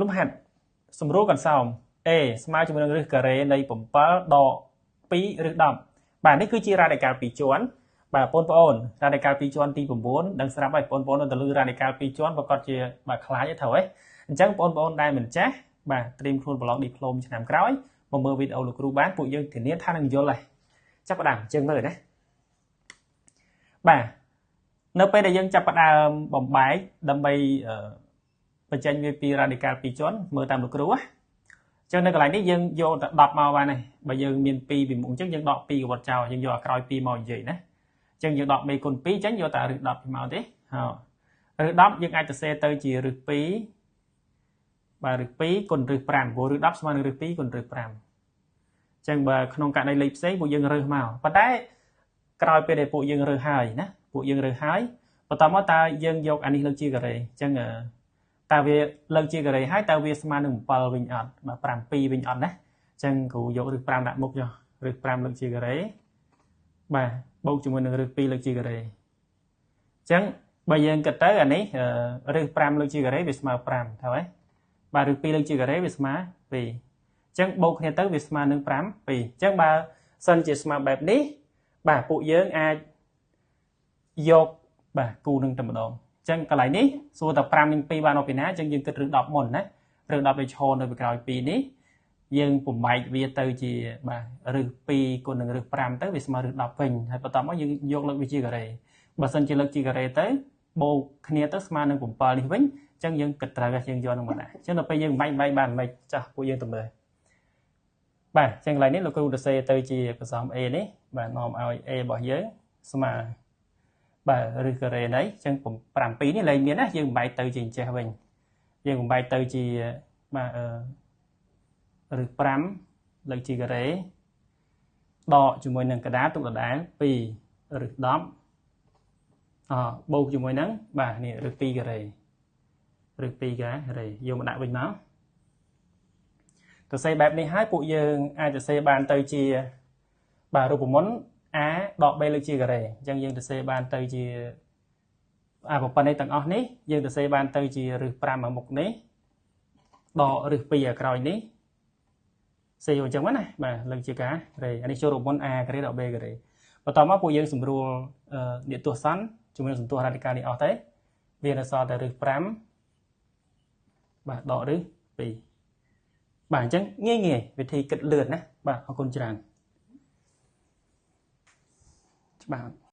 លំហាត់សម្រួលកន្សោម A ស្មើជាមួយនឹងរឹសការ៉េនៃ7ដក2ឬ10បាទនេះគឺជារ៉ាឌីកាល់2ជាន់បាទបងប្អូនរ៉ាឌីកាល់2ជាន់ទី9ដឹងស្រាប់ហើយបងប្អូននៅតែលឺរ៉ាឌីកាល់2ជាន់ប្រកាសជាបាទខ្លាចទេត្រូវហ៎អញ្ចឹងបងប្អូនដែលមិនចាស់បាទត្រៀមខ្លួនប្រឡងឌីប្លូមឆ្នាំក្រោយមកមើលវីដេអូលោកគ្រូបានពួកយើងធានាថានឹងយល់ហើយចាប់ផ្ដើមអញ្ចឹងមើលណាបាទនៅពេលដែលយើងចាប់ផ្ដើមបំបែកដើម្បីបញ្ចេញវាពីរ៉ាឌីកាល់2ជាន់មើលតាមលោកគ្រូណាចឹងនៅកន្លែងនេះយើងយកតែ10មកបានហើយបើយើងមាន2ពីមុខអញ្ចឹងយើងដក2កវត្តចោលយើងយកអាក្រោយ2មកនិយាយណាអញ្ចឹងយើងដក3គុណ2អញ្ចឹងយកតែរឹស10ពីមកទេរឹស10យើងអាចទៅសេទៅជារឹស2បាទរឹស2គុណរឹស5ព្រោះរឹស10ស្មើនឹងរឹស2គុណរឹស5អញ្ចឹងបើក្នុងករណីលេខផ្សេងពួកយើងរើសមកប៉ុន្តែក្រោយពេលដែលពួកយើងរើសហើយណាពួកយើងរើសហើយបន្តមកតើយើងយកអានេះលើកជាការ៉េអញ្ចឹងតើវាលើកជាការ៉េហើយតើវាស្មើនឹង7វិញអត់បាទ7វិញអត់ណាអញ្ចឹងគ្រូយករឹស5ដាក់មុខចុះរឹស5លើកជាការ៉េបាទបូកជាមួយនឹងរឹស2លើកជាការ៉េអញ្ចឹងបើយើងគិតទៅអានេះរឹស5លើកជាការ៉េវាស្មើ5ត្រូវហើយបាទរឹស2លើកជាការ៉េវាស្មើ2អញ្ចឹងបូកគ្នាទៅវាស្មើនឹង5 2អញ្ចឹងបើសិនជាស្មើបែបនេះបាទពួកយើងអាចយកបាទគូនឹងតែម្ដងអញ្ចឹងកន្លែងនេះសួរតែ5និង2បានមកពីណាអញ្ចឹងយើងគិតរឹស10មុនណារឹស10វាឈរនៅពីក្រោយ2នេះយើងបំបែកវាទៅជាបាទរឹស2គុណនឹងរឹស5ទៅវាស្មើរឹស10វិញហើយបន្តមកយើងយកលើកវាជាការ៉េបើសិនជាលើកជាការ៉េទៅបូកគ្នាទៅស្មើនឹង7នេះវិញអញ្ចឹងយើងគិតត្រូវយើងយកនឹងមកដាក់អញ្ចឹងដល់ពេលយើងបែកបានមិនចាស់ពួកយើងទៅមើលបាទអញ្ចឹងកន្លែងនេះលោកគ្រូទៅសេទៅជាកន្សោម A នេះបាទនាំឲ្យ A របស់យើងស្មើបាទរឹសការ៉េនេះអញ្ចឹង7នេះលែងមានណាយើងបំបែកទៅជាអញ្ចេះវិញយើងបំបែកទៅជាបាទរឹស5លើកជាការ៉េដកជាមួយនឹងកដាទុកដដែល2រឹស10បូកជាមួយនឹងបាទនេះរឹស2ការ៉េរឹស2ការ៉េយកមកដាក់វិញមកទៅសេបែបនេះហើយពួកយើងអាចទៅសេបានទៅជាបាទរូបមន្ត A ដក B លើកជាការ៉េអញ្ចឹងយើងទៅសេបានទៅជាប្រព័ន្ធនេះទាំងអស់នេះយើងទៅសេបានទៅជារឹស5មកមុខនេះដករឹស2ឲ្យក្រោយនេះសេយកអញ្ចឹងណាបាទលើកជាការ៉េអានេះចូលរូបមន្ត A ការ៉េដក B ការ៉េបន្តមកពួកយើងសម្រួលនិទស្សនជាមួយនឹងសន្ទុះរ៉ាឌីកាល់នេះអស់ទៅវានៅសល់តែរឹស5បាទដករឹស2បាទអញ្ចឹងងាយវិធីគិតលឿនណាបាទអរគុណច្រើនច្បាស់